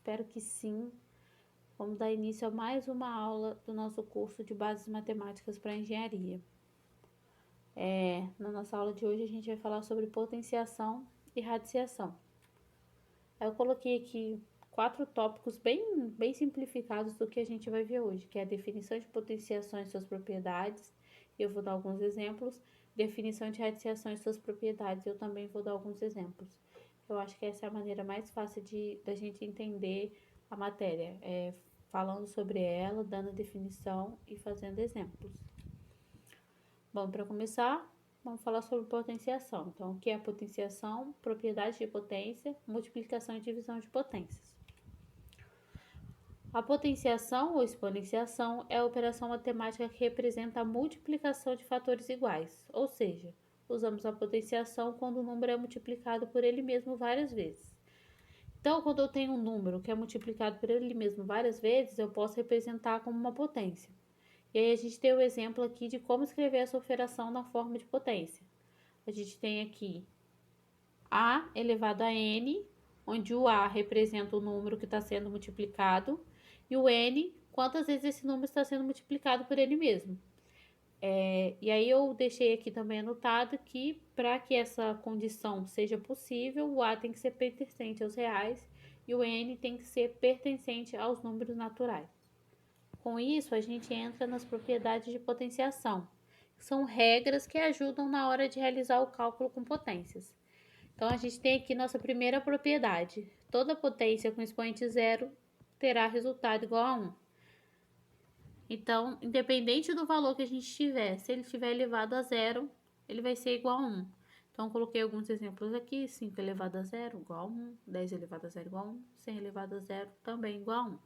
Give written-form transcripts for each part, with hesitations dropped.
Espero que sim. Vamos dar início a mais uma aula do nosso curso de Bases Matemáticas para Engenharia. Na nossa aula de hoje a gente vai falar sobre potenciação e radiciação. Eu coloquei aqui 4 tópicos bem simplificados do que a gente vai ver hoje, que é a definição de potenciação e suas propriedades. Eu vou dar alguns exemplos. Definição de radiciação e suas propriedades, eu também vou dar alguns exemplos. Eu acho que essa é a maneira mais fácil da gente entender a matéria, falando sobre ela, dando definição e fazendo exemplos. Bom, para começar, vamos falar sobre potenciação. Então, o que é potenciação? Propriedade de potência, multiplicação e divisão de potências. A potenciação ou exponenciação é a operação matemática que representa a multiplicação de fatores iguais, ou seja, usamos a potenciação quando o número é multiplicado por ele mesmo várias vezes. Então, quando eu tenho um número que é multiplicado por ele mesmo várias vezes, eu posso representar como uma potência. E aí a gente tem o exemplo aqui de como escrever essa operação na forma de potência. A gente tem aqui A elevado a N, onde o A representa o número que está sendo multiplicado, e o N, quantas vezes esse número está sendo multiplicado por ele mesmo. E aí eu deixei aqui também anotado que para que essa condição seja possível, o A tem que ser pertencente aos reais e o N tem que ser pertencente aos números naturais. Com isso, a gente entra nas propriedades de potenciação, que são regras que ajudam na hora de realizar o cálculo com potências. Então, a gente tem aqui nossa primeira propriedade. Toda potência com expoente zero terá resultado igual a 1. Então, independente do valor que a gente tiver, se ele estiver elevado a zero, ele vai ser igual a 1. Então, coloquei alguns exemplos aqui. 5 elevado a zero igual a 1. 10 elevado a zero igual a 1. 100 elevado a zero também igual a 1.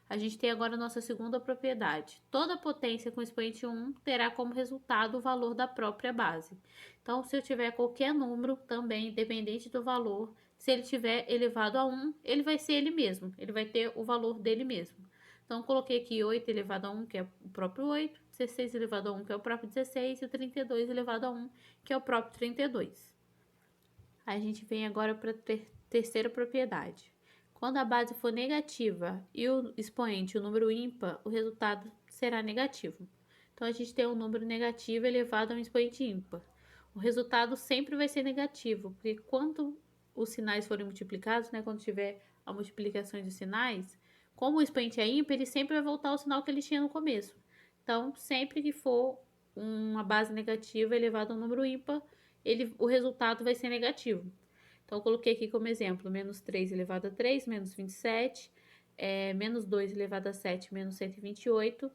A gente tem agora a nossa segunda propriedade. Toda potência com expoente 1 terá como resultado o valor da própria base. Então, se eu tiver qualquer número, também, independente do valor, se ele tiver elevado a 1, ele vai ser ele mesmo. Ele vai ter o valor dele mesmo. Então, coloquei aqui 8 elevado a 1, que é o próprio 8, 16 elevado a 1, que é o próprio 16, e 32 elevado a 1, que é o próprio 32. A gente vem agora para a terceira propriedade. Quando a base for negativa e o expoente, o número ímpar, o resultado será negativo. Então, a gente tem um número negativo elevado a um expoente ímpar. O resultado sempre vai ser negativo, porque quando os sinais forem multiplicados, quando tiver a multiplicação de sinais, como o expoente é ímpar, ele sempre vai voltar ao sinal que ele tinha no começo. Então, sempre que for uma base negativa elevada a um número ímpar, o resultado vai ser negativo. Então, eu coloquei aqui como exemplo, menos 3 elevado a 3, menos 27, menos 2 elevado a 7, menos 128,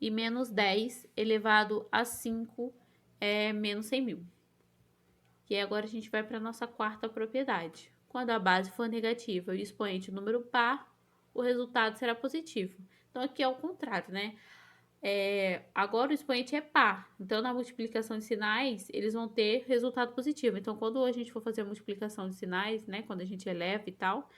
e menos 10 elevado a 5, menos 100 mil. E agora a gente vai para a nossa quarta propriedade. Quando a base for negativa e o expoente número par, o resultado será positivo. Então, aqui é o contrário, né? Agora o expoente é par, então na multiplicação de sinais eles vão ter resultado positivo. Então, quando a gente for fazer a multiplicação de sinais, quando a gente eleva e tal,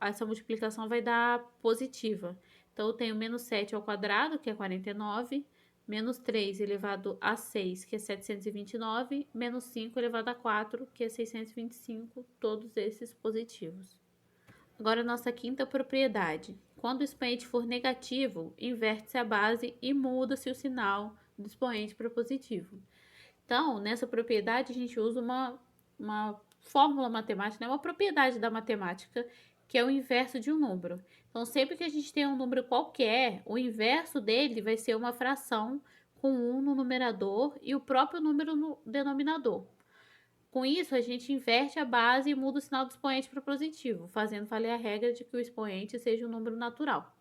essa multiplicação vai dar positiva. Então, eu tenho menos 7 ao quadrado, que é 49, menos 3 elevado a 6, que é 729, menos 5 elevado a 4, que é 625, todos esses positivos. Agora, nossa quinta propriedade. Quando o expoente for negativo, inverte-se a base e muda-se o sinal do expoente para positivo. Então, nessa propriedade, a gente usa uma fórmula matemática, uma propriedade da matemática, que é o inverso de um número. Então, sempre que a gente tem um número qualquer, o inverso dele vai ser uma fração com 1 no numerador e o próprio número no denominador. Com isso, a gente inverte a base e muda o sinal do expoente para positivo, fazendo valer a regra de que o expoente seja um número natural.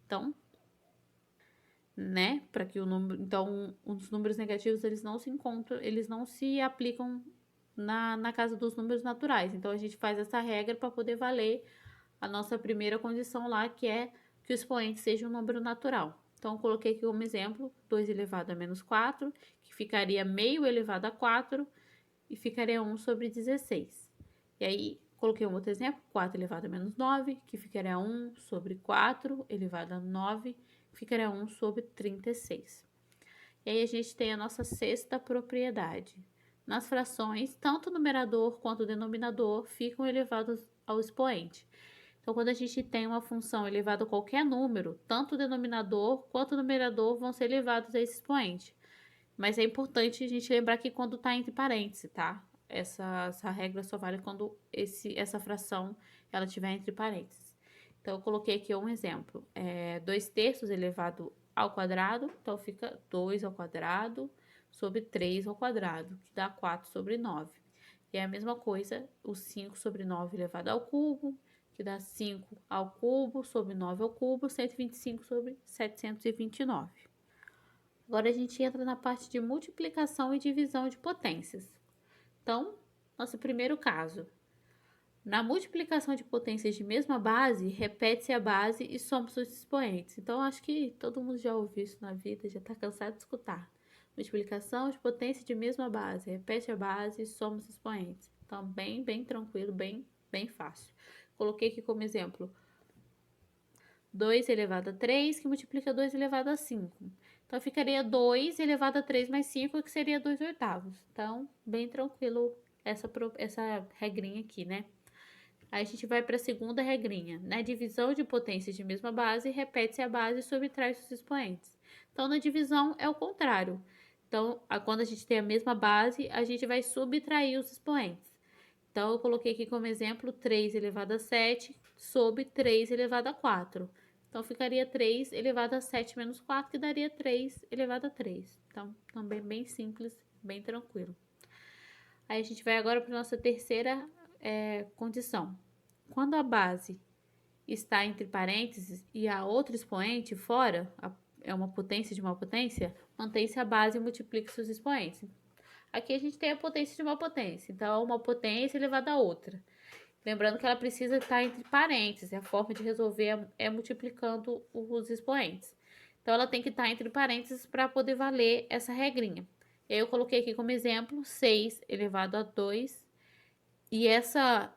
Então, para que o número, então, os números negativos eles não se encontram, eles não se aplicam na casa dos números naturais. Então, a gente faz essa regra para poder valer a nossa primeira condição lá, que é que o expoente seja um número natural. Então, eu coloquei aqui como exemplo 2 elevado a menos 4, que ficaria meio elevado a 4, e ficaria 1 sobre 16. E aí, coloquei um outro exemplo, 4 elevado a menos 9, que ficaria 1 sobre 4 elevado a 9, que ficaria 1 sobre 36. E aí, a gente tem a nossa sexta propriedade. nas frações, tanto o numerador quanto o denominador ficam elevados ao expoente. Então, quando a gente tem uma função elevada a qualquer número, tanto o denominador quanto o numerador vão ser elevados a esse expoente. Mas é importante a gente lembrar que quando está entre parênteses, tá? Essa regra só vale quando essa fração ela estiver entre parênteses. Então, eu coloquei aqui um exemplo. 2/3 elevado ao quadrado, então fica 2 ao quadrado sobre 3 ao quadrado, que dá 4/9. E é a mesma coisa o 5/9 elevado ao cubo, que dá 5 ao cubo sobre 9 ao cubo, 125/729. Agora a gente entra na parte de multiplicação e divisão de potências. Então, nosso primeiro caso. Na multiplicação de potências de mesma base, repete-se a base e soma os expoentes. Então, acho que todo mundo já ouviu isso na vida, já está cansado de escutar. Multiplicação de potências de mesma base, repete a base e soma os expoentes. Então, bem tranquilo, bem fácil. Coloquei aqui como exemplo 2 elevado a 3, que multiplica 2 elevado a 5. Então, ficaria 2 elevado a 3 mais 5, que seria 2/8. Então, bem tranquilo essa regrinha aqui, né? Aí a gente vai para a segunda regrinha. Na divisão de potências de mesma base, repete-se a base e subtrai os expoentes. Então, na divisão é o contrário. Então, quando a gente tem a mesma base, a gente vai subtrair os expoentes. Então, eu coloquei aqui como exemplo 3 elevado a 7 sobre 3 elevado a 4. Então, ficaria 3 elevado a 7 menos 4, que daria 3 elevado a 3. Então, também bem simples, bem tranquilo. Aí, a gente vai agora para a nossa terceira condição. Quando a base está entre parênteses e a outro expoente fora, é uma potência de uma potência, mantém-se a base e multiplica seus expoentes. Aqui a gente tem a potência de uma potência, então uma potência elevada a outra. Lembrando que ela precisa estar entre parênteses, a forma de resolver é multiplicando os expoentes. Então ela tem que estar entre parênteses para poder valer essa regrinha. Eu coloquei aqui como exemplo 6 elevado a 2 e essa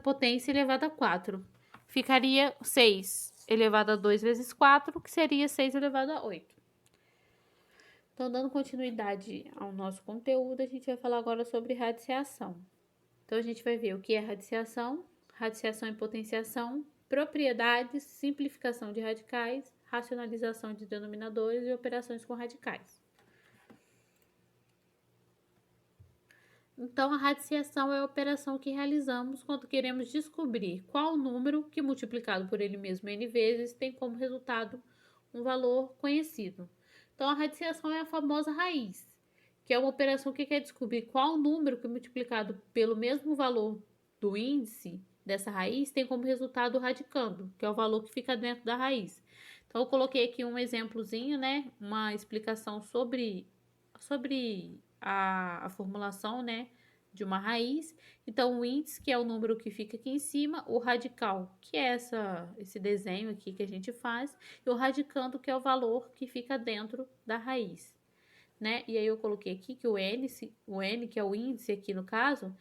potência elevada a 4. Ficaria 6 elevado a 2 vezes 4, que seria 6 elevado a 8. Então, dando continuidade ao nosso conteúdo, a gente vai falar agora sobre radiciação. Então, a gente vai ver o que é radiciação e potenciação, propriedades, simplificação de radicais, racionalização de denominadores e operações com radicais. Então, a radiciação é a operação que realizamos quando queremos descobrir qual número que, multiplicado por ele mesmo n vezes, tem como resultado um valor conhecido. Então, a radiciação é a famosa raiz, que é uma operação que quer descobrir qual número que, multiplicado pelo mesmo valor do índice dessa raiz, tem como resultado o radicando, que é o valor que fica dentro da raiz. Então, eu coloquei aqui um exemplozinho, né? Uma explicação sobre a formulação, né, de uma raiz. Então, o índice, que é o número que fica aqui em cima, o radical, que é esse desenho aqui que a gente faz, e o radicando, que é o valor que fica dentro da raiz, né? E aí eu coloquei aqui que o N, que é o índice aqui no caso,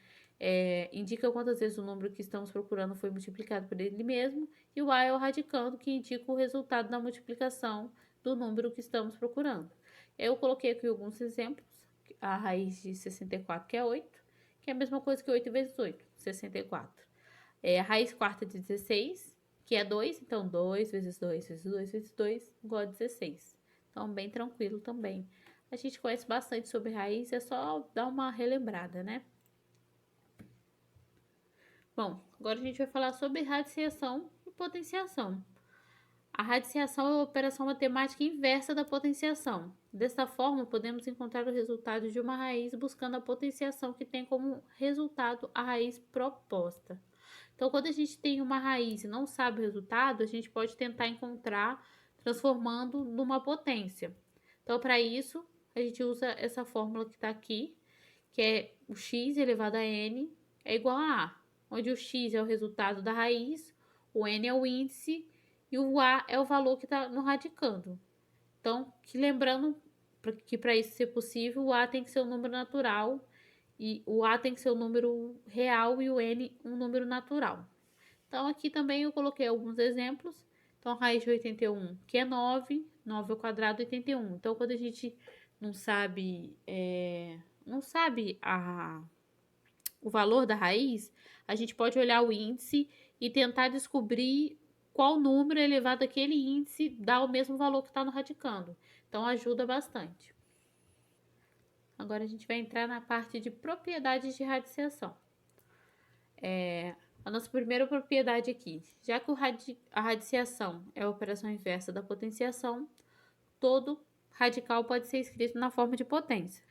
indica quantas vezes o número que estamos procurando foi multiplicado por ele mesmo, e o A é o radicando, que indica o resultado da multiplicação do número que estamos procurando. Eu coloquei aqui alguns exemplos, a raiz de 64, que é 8, que é a mesma coisa que 8 vezes 8, 64. A raiz quarta de 16, que é 2, então 2 vezes 2 vezes 2 vezes 2 igual a 16. Então, bem tranquilo também. A gente conhece bastante sobre raiz, é só dar uma relembrada, né? Bom, agora a gente vai falar sobre radiciação e potenciação. A radiciação é a operação matemática inversa da potenciação. Desta forma, podemos encontrar o resultado de uma raiz buscando a potenciação que tem como resultado a raiz proposta. Então, quando a gente tem uma raiz e não sabe o resultado, a gente pode tentar encontrar transformando numa potência. Então, para isso, a gente usa essa fórmula que está aqui, que é o x elevado a n é igual a A, onde o x é o resultado da raiz, o n é o índice e o A é o valor que está no radicando. Então, lembrando que para isso ser possível, o A tem que ser um número natural, e o A tem que ser um número real e o N um número natural. Então, aqui também eu coloquei alguns exemplos. Então, raiz de 81, que é 9, 9 ao quadrado, 81. Então, quando a gente não sabe não sabe o valor da raiz, a gente pode olhar o índice e tentar descobrir qual número elevado àquele índice dá o mesmo valor que está no radicando. Então, ajuda bastante. Agora, a gente vai entrar na parte de propriedades de radiciação. A nossa primeira propriedade aqui, já que a radiciação é a operação inversa da potenciação, todo radical pode ser escrito na forma de potência.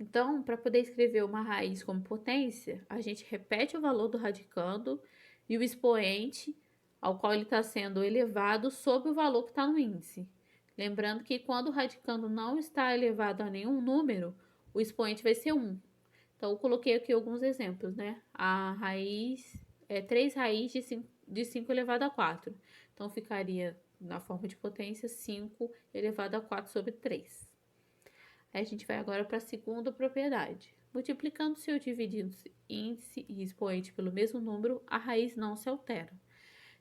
Então, para poder escrever uma raiz como potência, a gente repete o valor do radicando e o expoente ao qual ele está sendo elevado sobre o valor que está no índice. Lembrando que quando o radicando não está elevado a nenhum número, o expoente vai ser 1. Então, eu coloquei aqui alguns exemplos, né? A raiz é 3 raiz de 5 elevado a 4. Então, ficaria na forma de potência 5 elevado a 4 sobre 3. Aí a gente vai agora para a segunda propriedade. Multiplicando-se ou dividindo-se índice e expoente pelo mesmo número, a raiz não se altera.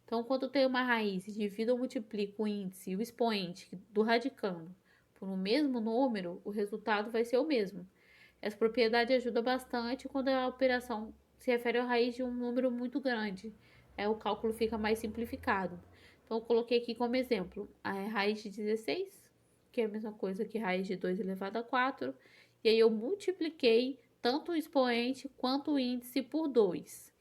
Então, quando tem uma raiz e divido ou multiplico o índice e o expoente do radicando por um mesmo número, o resultado vai ser o mesmo. Essa propriedade ajuda bastante quando a operação se refere à raiz de um número muito grande. O cálculo fica mais simplificado. Então, eu coloquei aqui como exemplo a raiz de 16, que é a mesma coisa que raiz de 2 elevado a 4. E aí eu multipliquei tanto o expoente quanto o índice por 2.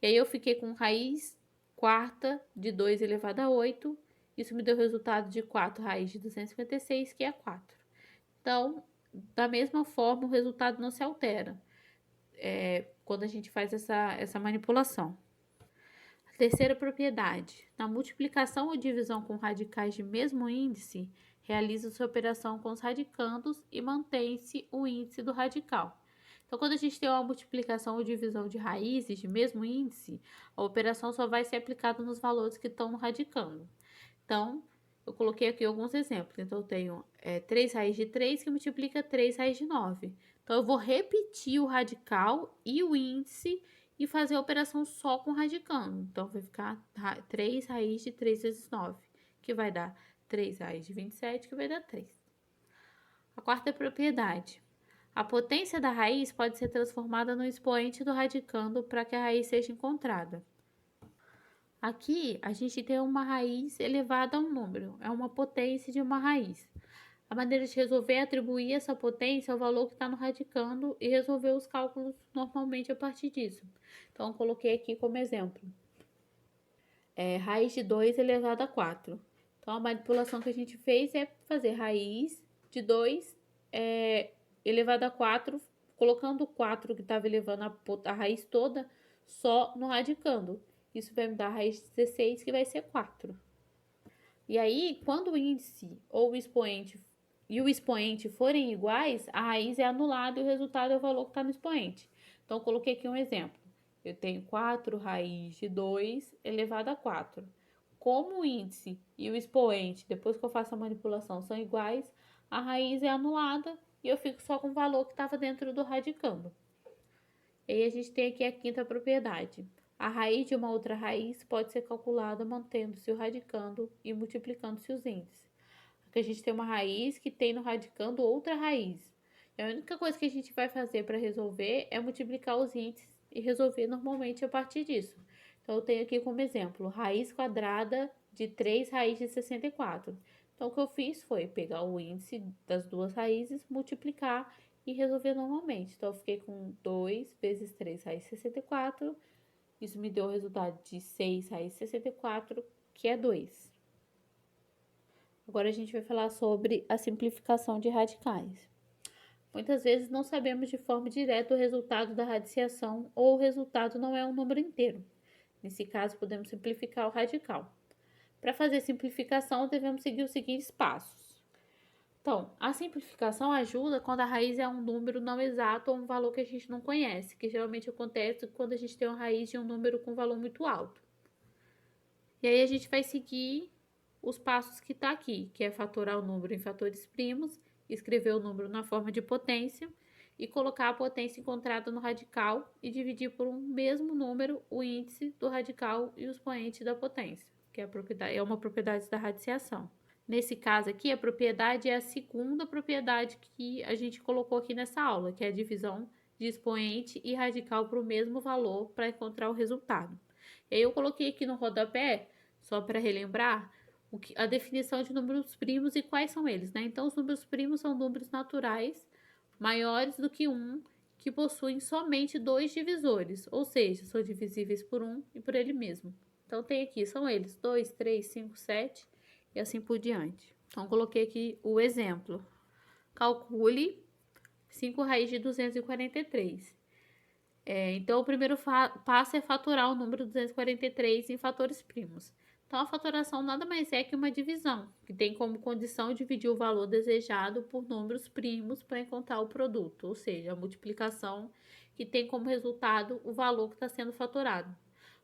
E aí eu fiquei com raiz quarta de 2 elevado a 8. Isso me deu o resultado de 4 raiz de 256, que é 4. Então, da mesma forma, o resultado não se altera quando a gente faz essa manipulação. A terceira propriedade. Na multiplicação ou divisão com radicais de mesmo índice, realiza-se a operação com os radicandos e mantém-se o índice do radical. Então, quando a gente tem uma multiplicação ou divisão de raízes de mesmo índice, a operação só vai ser aplicada nos valores que estão no radicando. Então, eu coloquei aqui alguns exemplos. Então, eu tenho 3 raiz de 3 que multiplica 3 raiz de 9. Então, eu vou repetir o radical e o índice e fazer a operação só com radicando. Então, vai ficar 3 raiz de 3 vezes 9, que vai dar 3 raiz de 27, que vai dar 3. A quarta propriedade. A potência da raiz pode ser transformada no expoente do radicando para que a raiz seja encontrada. Aqui, a gente tem uma raiz elevada a um número, é uma potência de uma raiz. A maneira de resolver é atribuir essa potência ao valor que está no radicando e resolver os cálculos normalmente a partir disso. Então, eu coloquei aqui como exemplo. Raiz de 2 elevado a 4. Então, a manipulação que a gente fez é fazer raiz de 2 elevado a 4, colocando o 4 que estava elevando a raiz toda só no radicando. Isso vai me dar a raiz de 16, que vai ser 4. E aí, quando o índice ou o expoente forem iguais, a raiz é anulada e o resultado é o valor que está no expoente. Então, eu coloquei aqui um exemplo. Eu tenho 4 raiz de 2 elevado a 4. Como o índice e o expoente, depois que eu faço a manipulação, são iguais, a raiz é anulada e eu fico só com o valor que estava dentro do radicando. E aí a gente tem aqui a quinta propriedade. A raiz de uma outra raiz pode ser calculada mantendo-se o radicando e multiplicando-se os índices. Aqui a gente tem uma raiz que tem no radicando outra raiz. E a única coisa que a gente vai fazer para resolver é multiplicar os índices e resolver normalmente a partir disso. Então, eu tenho aqui como exemplo, raiz quadrada de 3 raiz de 64. Então, o que eu fiz foi pegar o índice das duas raízes, multiplicar e resolver normalmente. Então, eu fiquei com 2 vezes 3 raiz de 64. Isso me deu o resultado de 6 raiz de 64, que é 2. Agora a gente vai falar sobre a simplificação de radicais. Muitas vezes não sabemos de forma direta o resultado da radiciação ou o resultado não é um número inteiro. Nesse caso, podemos simplificar o radical. Para fazer simplificação, devemos seguir os seguintes passos. Então, a simplificação ajuda quando a raiz é um número não exato ou um valor que a gente não conhece, que geralmente acontece quando a gente tem uma raiz de um número com valor muito alto. E aí a gente vai seguir os passos que está aqui, que é fatorar o número em fatores primos, escrever o número na forma de potência e colocar a potência encontrada no radical e dividir por um mesmo número o índice do radical e o expoente da potência, que é uma propriedade da radiciação. Nesse caso aqui, a propriedade é a segunda propriedade que a gente colocou aqui nessa aula, que é a divisão de expoente e radical para o mesmo valor para encontrar o resultado. E aí eu coloquei aqui no rodapé, só para relembrar, a definição de números primos e quais são eles, né? Então, os números primos são números naturais maiores do que 1, que possuem somente dois divisores, ou seja, são divisíveis por 1 e por ele mesmo. Então, tem aqui, são eles, 2, 3, 5, 7 e assim por diante. Então, coloquei aqui o exemplo. Calcule 5 raiz de 243. Então, o primeiro passo é fatorar o número 243 em fatores primos. Então, a fatoração nada mais é que uma divisão, que tem como condição dividir o valor desejado por números primos para encontrar o produto, ou seja, a multiplicação que tem como resultado o valor que está sendo fatorado.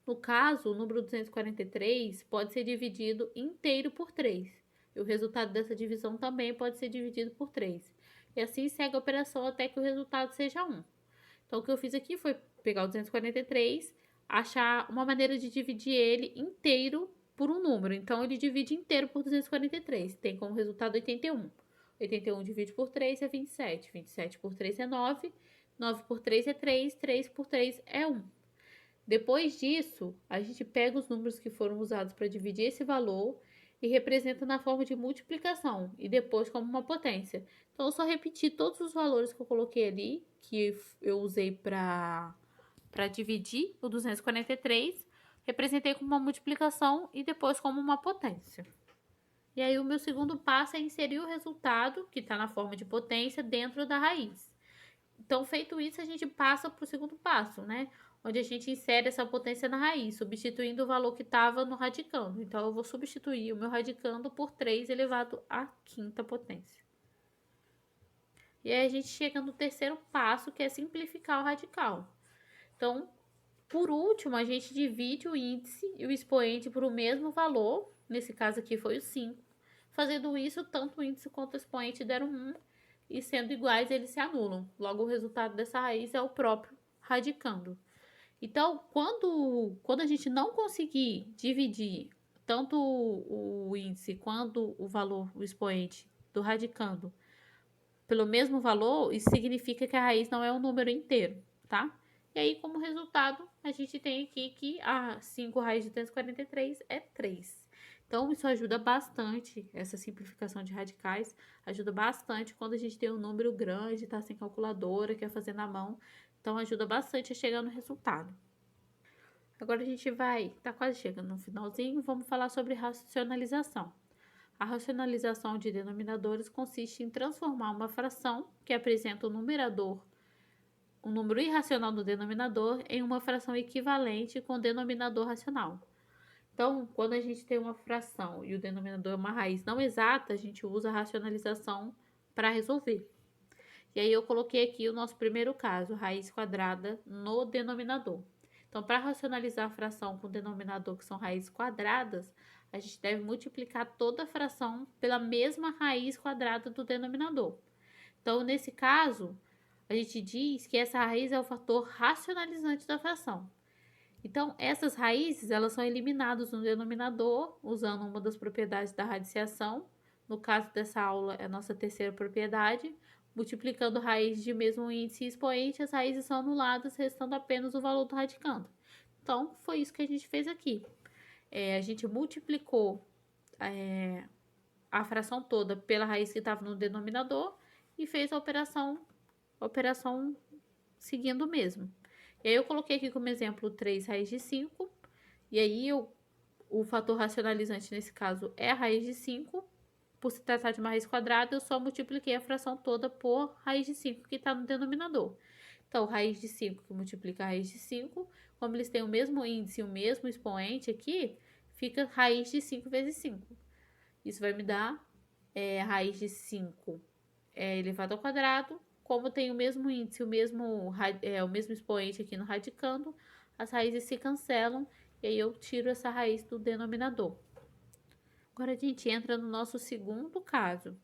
No caso, o número 243 pode ser dividido inteiro por 3, e o resultado dessa divisão também pode ser dividido por 3. E assim segue a operação até que o resultado seja 1. Então, o que eu fiz aqui foi pegar o 243, achar uma maneira de dividir ele inteiro por um número. Então, ele divide inteiro por 243. Tem como resultado 81. 81 divide por 3 é 27. 27 por 3 é 9. 9 por 3 é 3. 3 por 3 é 1. Depois disso, a gente pega os números que foram usados para dividir esse valor e representa na forma de multiplicação e depois como uma potência. Então, eu só repeti todos os valores que eu coloquei ali, que eu usei para dividir o 243, representei como uma multiplicação e depois como uma potência. E aí, o meu segundo passo é inserir o resultado, que está na forma de potência, dentro da raiz. Então, feito isso, a gente passa para o segundo passo, né? Onde a gente insere essa potência na raiz, substituindo o valor que estava no radicando. Então, eu vou substituir o meu radicando por 3 elevado à quinta potência. E aí, a gente chega no terceiro passo, que é simplificar o radical. Então, por último, a gente divide o índice e o expoente por o mesmo valor. Nesse caso aqui foi o 5. Fazendo isso, tanto o índice quanto o expoente deram 1. E sendo iguais, eles se anulam. Logo, o resultado dessa raiz é o próprio radicando. Então, quando a gente não conseguir dividir tanto o índice quanto o valor, o expoente do radicando pelo mesmo valor, isso significa que a raiz não é um número inteiro, tá? E aí, como resultado, a gente tem aqui que a 5 raiz de 243 é 3. Então, isso ajuda bastante, essa simplificação de radicais, ajuda bastante quando a gente tem um número grande, tá sem calculadora, quer fazer na mão. Então, ajuda bastante a chegar no resultado. Agora a gente tá quase chegando no finalzinho, vamos falar sobre racionalização. A racionalização de denominadores consiste em transformar uma fração que apresenta um número irracional no denominador, em uma fração equivalente com denominador racional. Então, quando a gente tem uma fração e o denominador é uma raiz não exata, a gente usa a racionalização para resolver. E aí eu coloquei aqui o nosso primeiro caso, raiz quadrada no denominador. Então, para racionalizar a fração com denominador que são raízes quadradas, a gente deve multiplicar toda a fração pela mesma raiz quadrada do denominador. Então, nesse caso, a gente diz que essa raiz é o fator racionalizante da fração. Então, essas raízes, elas são eliminadas no denominador, usando uma das propriedades da radiciação. No caso dessa aula, é a nossa terceira propriedade. Multiplicando raízes de mesmo índice e expoente, as raízes são anuladas, restando apenas o valor do radicando. Então, foi isso que a gente fez aqui. A gente multiplicou a fração toda pela raiz que estava no denominador e fez a operação seguindo mesmo. E aí eu coloquei aqui como exemplo 3 raiz de 5. E aí o fator racionalizante nesse caso é a raiz de 5. Por se tratar de uma raiz quadrada, eu só multipliquei a fração toda por raiz de 5 que está no denominador. Então, raiz de 5 que multiplica a raiz de 5, como eles têm o mesmo índice e o mesmo expoente aqui, fica raiz de 5 vezes 5. Isso vai me dar raiz de 5 elevado ao quadrado. Como tem o mesmo índice, o mesmo expoente aqui no radicando, as raízes se cancelam e aí eu tiro essa raiz do denominador. Agora a gente entra no nosso segundo caso.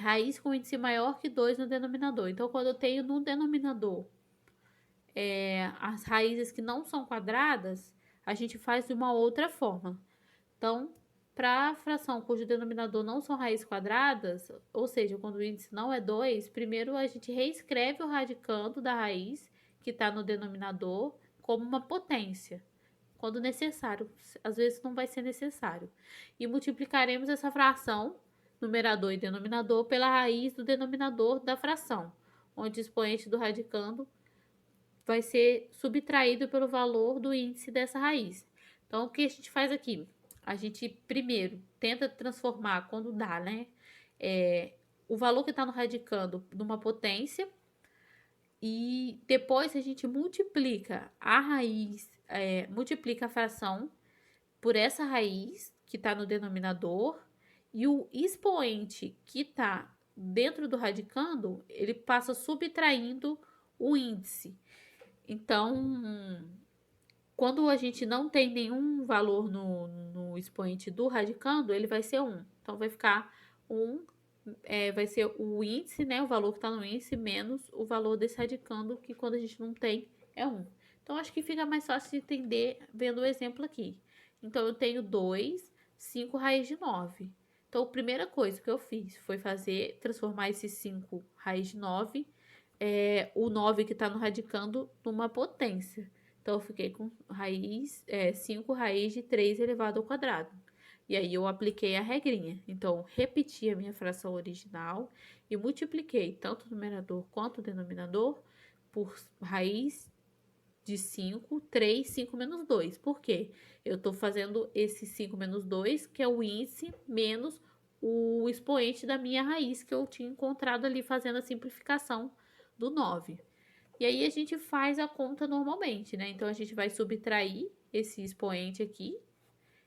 Raiz com índice maior que 2 no denominador. Então, quando eu tenho no denominador as raízes que não são quadradas, a gente faz de uma outra forma. Então, Para a fração cujo denominador não são raízes quadradas, ou seja, quando o índice não é 2, primeiro a gente reescreve o radicando da raiz, que está no denominador, como uma potência, quando necessário. Às vezes não vai ser necessário. E multiplicaremos essa fração, numerador e denominador, pela raiz do denominador da fração, onde o expoente do radicando vai ser subtraído pelo valor do índice dessa raiz. Então, o que a gente faz aqui? A gente primeiro tenta transformar, quando dá, né? O valor que está no radicando numa potência, e depois a gente multiplica a raiz, multiplica a fração por essa raiz que está no denominador, e o expoente que está dentro do radicando, ele passa subtraindo o índice. Então, quando a gente não tem nenhum valor no expoente do radicando, ele vai ser 1. Então, vai ficar 1, vai ser o índice, né? O valor que está no índice, menos o valor desse radicando, que quando a gente não tem, é 1. Então, acho que fica mais fácil de entender vendo o exemplo aqui. Então, eu tenho 2, 5 raiz de 9. Então, a primeira coisa que eu fiz foi transformar esse 5 raiz de 9, o 9 que está no radicando, numa potência. Então, eu fiquei com 5 raiz de 3 elevado ao quadrado. E aí, eu apliquei a regrinha. Então, repeti a minha fração original e multipliquei tanto o numerador quanto o denominador por raiz de 5, 3, 5 menos 2. Por quê? Eu estou fazendo esse 5 menos 2, que é o índice, menos o expoente da minha raiz, que eu tinha encontrado ali fazendo a simplificação do 9. E aí a gente faz a conta normalmente, né? Então a gente vai subtrair esse expoente aqui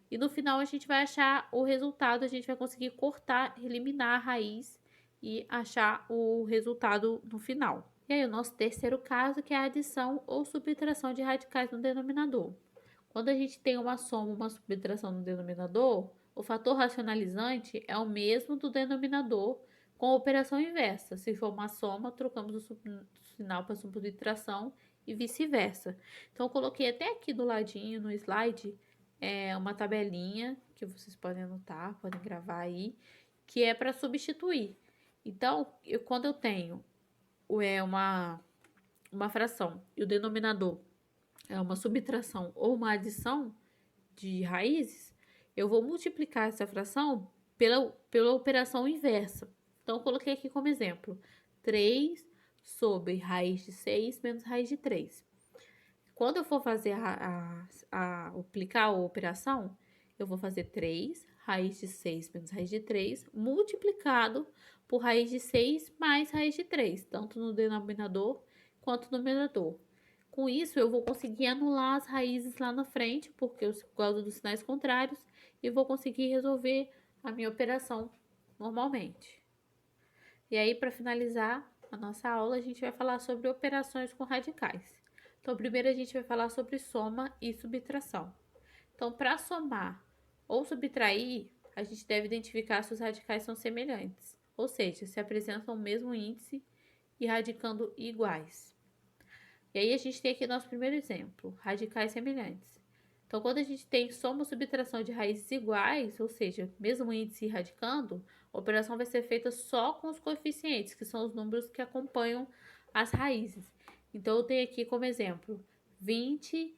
e no final a gente vai achar o resultado, a gente vai conseguir cortar, eliminar a raiz e achar o resultado no final. E aí o nosso terceiro caso, que é a adição ou subtração de radicais no denominador. Quando a gente tem uma soma, uma subtração no denominador, o fator racionalizante é o mesmo do denominador com a operação inversa. Se for uma soma, trocamos o sinal para subtração e vice-versa. Então, eu coloquei até aqui do ladinho no slide uma tabelinha que vocês podem anotar, podem gravar aí, que é para substituir. Então, quando eu tenho uma fração e o denominador é uma subtração ou uma adição de raízes, eu vou multiplicar essa fração pela operação inversa. Então, eu coloquei aqui como exemplo 3 sobre raiz de 6 menos raiz de 3. Quando eu for fazer aplicar a operação, eu vou fazer 3 raiz de 6 menos raiz de 3 multiplicado por raiz de 6 mais raiz de 3, tanto no denominador quanto no numerador. Com isso, eu vou conseguir anular as raízes lá na frente, porque eu gosto dos sinais contrários, e vou conseguir resolver a minha operação normalmente. E aí, para finalizar a nossa aula, a gente vai falar sobre operações com radicais. Então, primeiro a gente vai falar sobre soma e subtração. Então, para somar ou subtrair, a gente deve identificar se os radicais são semelhantes, ou seja, se apresentam o mesmo índice e radicando iguais. E aí a gente tem aqui nosso primeiro exemplo, radicais semelhantes. Então, quando a gente tem soma ou subtração de raízes iguais, ou seja, mesmo índice e radicando, a operação vai ser feita só com os coeficientes, que são os números que acompanham as raízes. Então, eu tenho aqui como exemplo 20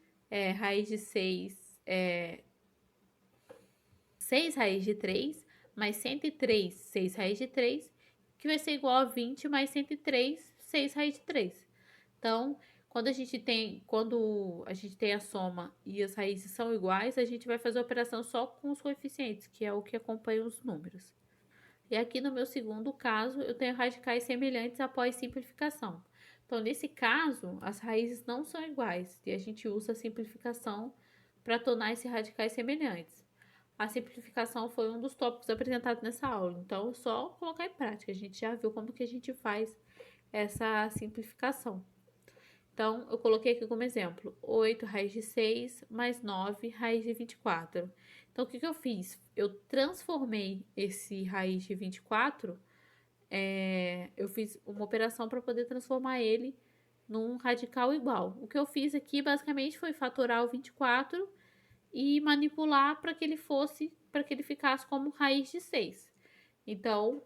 raiz de 6, 6 raiz de 3, mais 103, 6 raiz de 3, que vai ser igual a 20 mais 103, 6 raiz de 3. Então, quando a gente tem a soma e as raízes são iguais, a gente vai fazer a operação só com os coeficientes, que é o que acompanha os números. E aqui no meu segundo caso, eu tenho radicais semelhantes após simplificação. Então, nesse caso, as raízes não são iguais e a gente usa a simplificação para tornar esses radicais semelhantes. A simplificação foi um dos tópicos apresentados nessa aula, então é só colocar em prática. A gente já viu como que a gente faz essa simplificação. Então, eu coloquei aqui como exemplo 8 raiz de 6 mais 9 raiz de 24. Então, o que eu fiz? Eu transformei esse raiz de 24, eu fiz uma operação para poder transformar ele num radical igual. O que eu fiz aqui, basicamente, foi fatorar o 24 e manipular para que ele fosse para que ele ficasse como raiz de 6. Então,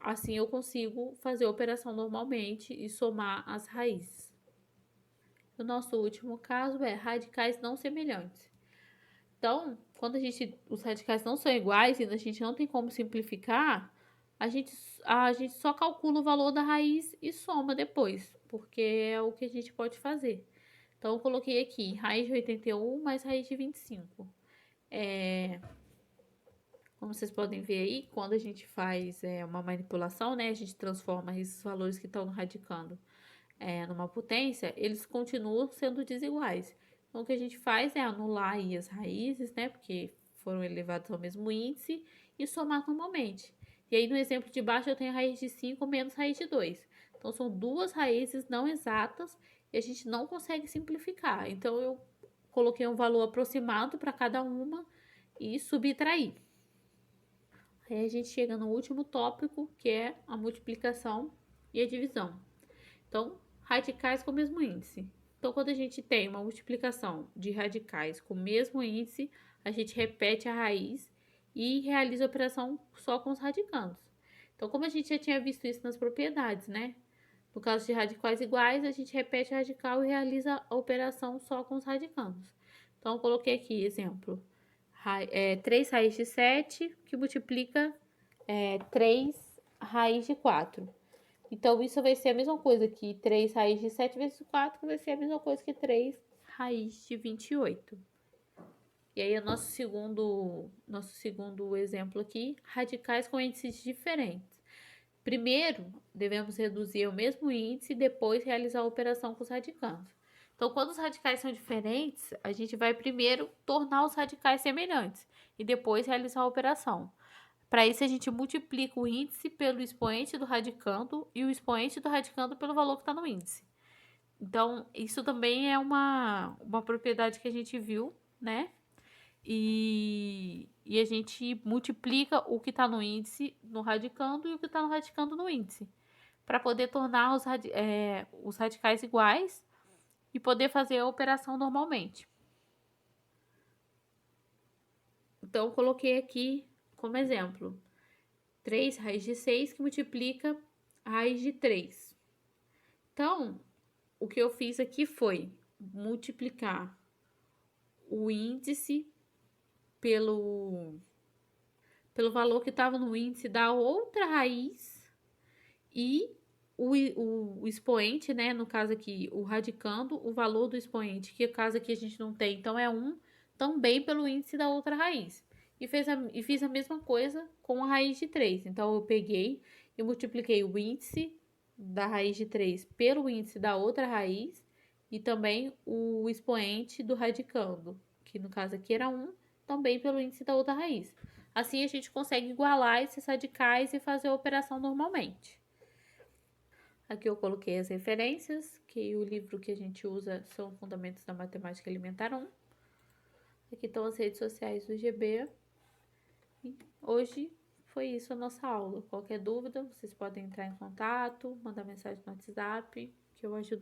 assim eu consigo fazer a operação normalmente e somar as raízes. O nosso último caso é radicais não semelhantes. Então, quando os radicais não são iguais e a gente não tem como simplificar, a gente só calcula o valor da raiz e soma depois, porque é o que a gente pode fazer. Então, eu coloquei aqui raiz de 81 mais raiz de 25. Como vocês podem ver aí, quando a gente faz uma manipulação, né, a gente transforma esses valores que estão no radicando numa potência, eles continuam sendo desiguais. Então, o que a gente faz é anular aí as raízes, né, porque foram elevadas ao mesmo índice, e somar normalmente. E aí, no exemplo de baixo, eu tenho a raiz de 5 menos raiz de 2. Então, são duas raízes não exatas e a gente não consegue simplificar. Então, eu coloquei um valor aproximado para cada uma e subtraí. Aí a gente chega no último tópico, que é a multiplicação e a divisão. Então, radicais com o mesmo índice. Então, quando a gente tem uma multiplicação de radicais com o mesmo índice, a gente repete a raiz e realiza a operação só com os radicandos. Então, como a gente já tinha visto isso nas propriedades, né? No caso de radicais iguais, a gente repete a radical e realiza a operação só com os radicandos. Então, eu coloquei aqui, exemplo, 3 raiz de 7, que multiplica 3 raiz de 4. Então, isso vai ser a mesma coisa que 3 raiz de 7 vezes 4, que vai ser a mesma coisa que 3 raiz de 28. E aí, o nosso segundo exemplo aqui, radicais com índices diferentes. Primeiro, devemos reduzir o mesmo índice e depois realizar a operação com os radicandos. Então, quando os radicais são diferentes, a gente vai primeiro tornar os radicais semelhantes e depois realizar a operação. Para isso, a gente multiplica o índice pelo expoente do radicando e o expoente do radicando pelo valor que está no índice. Então, isso também é uma propriedade que a gente viu, né? E a gente multiplica o que está no índice no radicando e o que está no radicando no índice, para poder tornar os radicais iguais e poder fazer a operação normalmente. Então, eu coloquei aqui como exemplo 3 raiz de 6 que multiplica a raiz de 3. Então, o que eu fiz aqui foi multiplicar o índice pelo valor que estava no índice da outra raiz e o expoente, né? No caso aqui, o radicando, o valor do expoente, que no caso aqui a gente não tem, então é 1, também pelo índice da outra raiz. E fiz a mesma coisa com a raiz de 3. Então, eu peguei e multipliquei o índice da raiz de 3 pelo índice da outra raiz e também o expoente do radicando, que no caso aqui era 1, também pelo índice da outra raiz. Assim, a gente consegue igualar esses radicais e fazer a operação normalmente. Aqui eu coloquei as referências, que o livro que a gente usa são Fundamentos da Matemática Elementar 1. Aqui estão as redes sociais do GB. E hoje foi isso a nossa aula. Qualquer dúvida, vocês podem entrar em contato, mandar mensagem no WhatsApp, que eu ajudo.